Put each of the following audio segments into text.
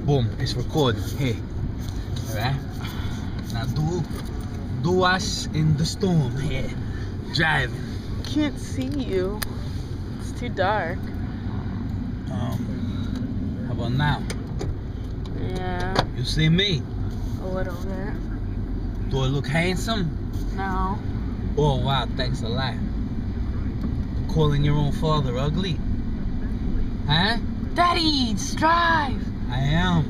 Boom, it's recording. Here. Alright? Now do us in the storm here. Driving. Can't see you. It's too dark. How about now? Yeah. You see me? A little bit. Do I look handsome? No. Oh wow, thanks a lot. Calling your own father ugly? Huh? Daddy, just drive. I am.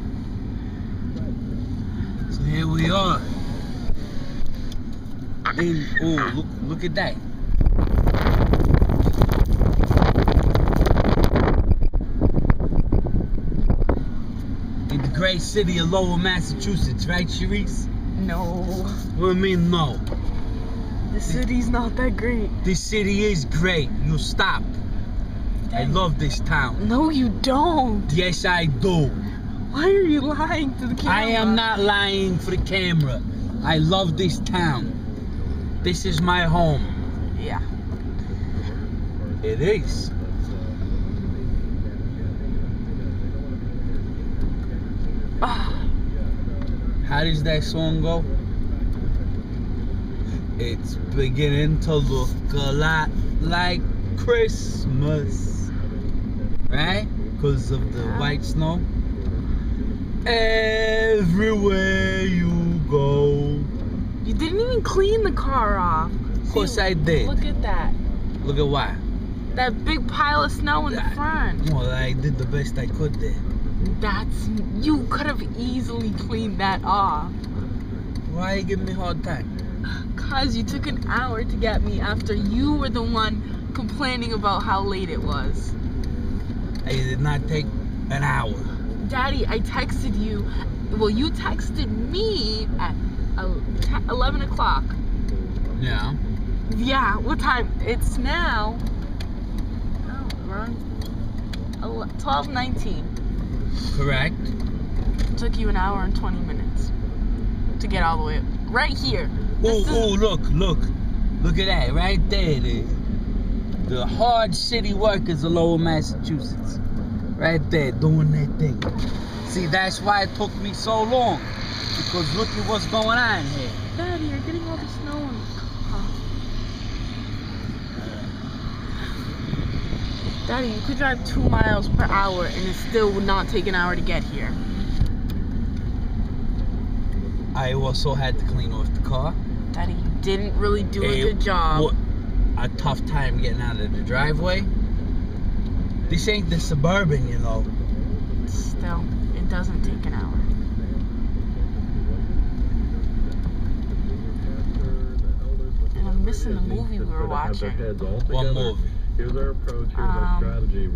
So here we are. And oh, look at that. In the great city of Lowell, Massachusetts, right, Sharice? No. What do you mean no? The city's not that great. This city is great. You stop. I love this town. No, you don't. Yes, I do. Why are you lying to the camera? I am not lying for the camera. I love this town. This is my home. Yeah. It is. How does that song go? It's beginning to look a lot like Christmas. Right? Because of the white snow. Everywhere you go. You didn't even clean the car off. Of course I did. Look at that. Look at what? That big pile of snow in the front. Well, I did the best I could there. You could have easily cleaned that off. Why you giving me a hard time? Cause you took an hour to get me after you were the one complaining about how late it was. I did not take an hour. Daddy, I texted you. Well, you texted me at 11 o'clock. Yeah. Yeah, what time? It's now. Oh, wrong. 12:19. Correct. It took you an hour and 20 minutes to get all the way right here. Oh, look at that right there. The hard city workers of Lowell, Massachusetts, right there doing their thing. See, that's why it took me so long, because look at what's going on here. Daddy, you're getting all the snow in the car. Daddy, you could drive 2 miles per hour and it still would not take an hour to get here. I also had to clean off the car. Daddy, you didn't really do a good job. A tough time getting out of the driveway. This ain't the Suburban, you know. Still, it doesn't take an hour. And I'm missing the movie we were watching. What movie? Here's our approach, here's our strategy.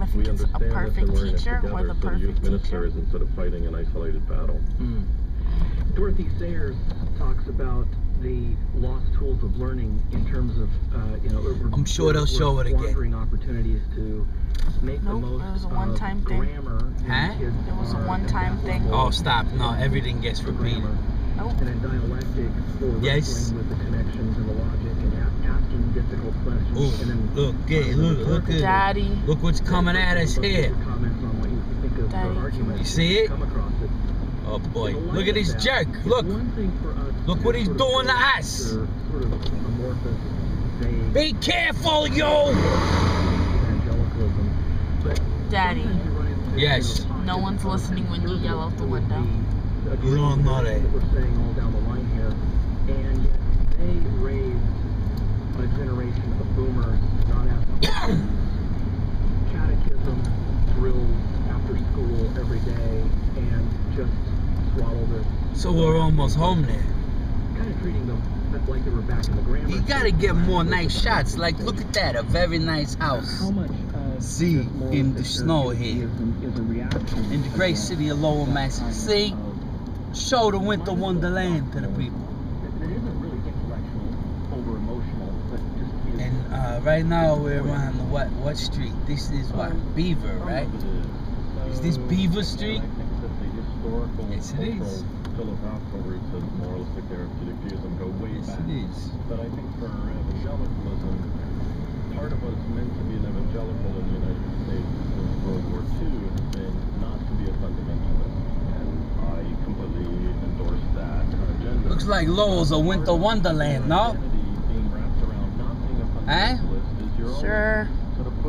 I think it's A Perfect Teacher or The Perfect Teacher. Instead of fighting an isolated battle. Dorothy Sayers talks about the lost tools of learning in terms of, I'm sure they'll show it again. Opportunities to make the most it was a one-time thing. grammar. Huh? It was a one-time thing. Oh, stop. No, everything gets repeated. Nope. And in dialectics, for Yes. wrestling with the connections and the logic and asking difficult questions. Ooh, and then look at Daddy. Look what's coming at us here. Comments on what you think of Daddy. the argument. You see it? Come across it. Oh boy, look at this jerk. Look. One thing for us Look what he's doing to us. sort of amorphous, vague, Be careful, yo. evangelicalism. But Daddy, sometimes you run into, Yes. no one's listening when you yell out the window. You don't know that. We're saying all down the line here, and yet they raised a generation of boomers not after catechism drills after school every day, and just swallowed it. So we're almost home there. Kind of treating them like they were back in the grammar. You gotta get more nice shots. Like, look at that, a very nice house. How much See, in the snow here. is a reaction In the great city of Lowell, Massachusetts. See? Show the winter wonderland to the people. that isn't really intellectual, over emotional, but just is. And right now we're on the what street? This is what? Beaver, right? Is this Beaver Street? I think that the historical, Yes, it is. philosophical roots of moralistic therapeutism go way Yes, back. it is. But I think for evangelicalism, part of what's meant to be an evangelical in the United States since World War II has been not to be a fundamentalist. looks like Lowell's a winter wonderland, no? Eh? Sure.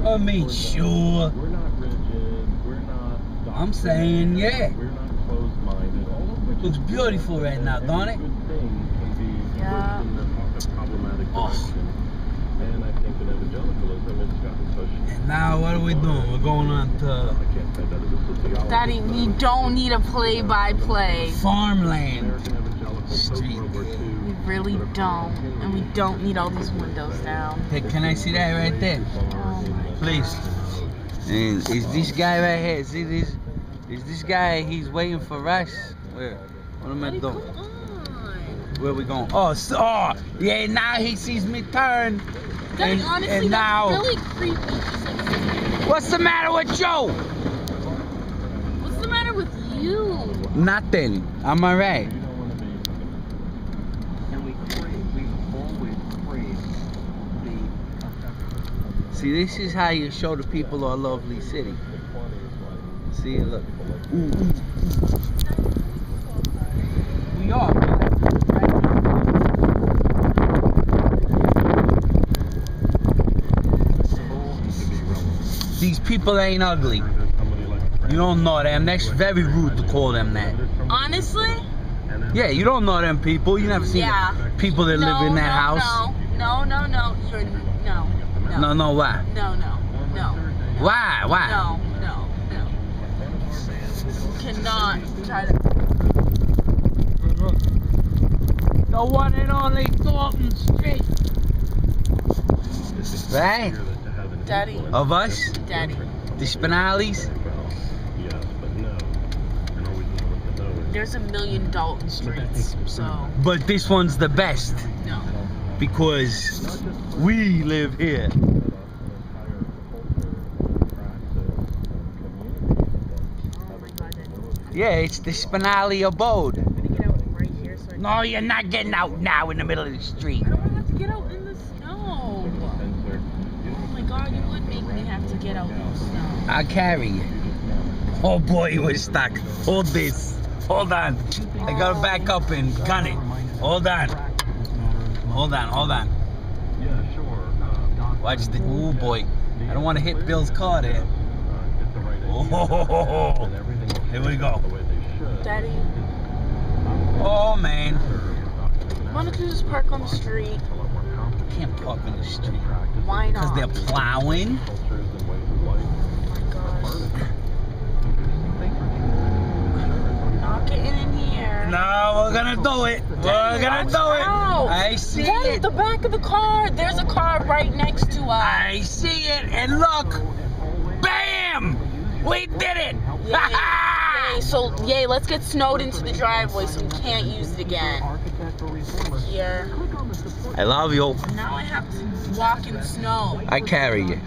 I mean, sure. We're not rigid. We're not. I'm saying, yeah. We're not closed-minded. All of which Looks is beautiful right now, don't it? Good thing can be Yeah. pushed in a problematic Oh. direction. And I think in evangelicalism, it's gotten pushed. And now what are we doing? We're going on to I can't say that as a sociologist. Daddy, we don't need a play-by-play. farmland. American evangelical Street. post-World War II We really don't. And we don't need all these windows down. Hey, can I see that right there? Please. And is this guy right here? See this? Is this guy? He's waiting for us. Where? What am I Daddy, doing? come on. Where we going? Oh, yeah. Now he sees me turn. Daddy, honestly, and now, that's really creepy. Just like sitting there. what's the matter with you? What's the matter with you? Nothing. I'm alright. And we always crave the See, this is how you show the people our lovely city. See, look. Ooh. We are. These people ain't ugly. You don't know them. That's very rude to call them that. Honestly? Yeah, you don't know them people. You never seen Yeah. people that live in that house. No. You're no. No, why? No. Why? No. You cannot try to. The one and only Thornton Street. Right? Daddy. Of us? Daddy. The Spinalis? Yes, but no. And always know what the no is. There's a million Dalton streets, so But this one's the best no. because we live here. Oh my God, Daddy. Yeah, it's the Spinali abode. I'm gonna get out right here so I can. No, you're not getting out now in the middle of the street. I don't want to have to get out in the snow. Oh my God, you would make me have to get out in the snow. I'll carry you. Oh boy, we're stuck. Hold this. Hold on. I gotta back up and gun it. Hold on. Hold on. Yeah, sure. Watch the. Oh boy. I don't want to hit Bill's car there. Get the right idea. Oh, And everything will here we go. the way they should. Daddy, Oh man. why don't you just park on the street? Can't park in the street. Why Because not? they're plowing. Cultures and ways of life. Oh my gosh. Not getting in here. No, we're gonna do it. We're gonna do it. Out. I see What is it. the back of the car? There's a car right next to us. I see it. And look. Bam! We did it. Yay, let's get snowed into the driveway so we can't use it again. Here. I love you. Now I have to walk in snow. I carry you.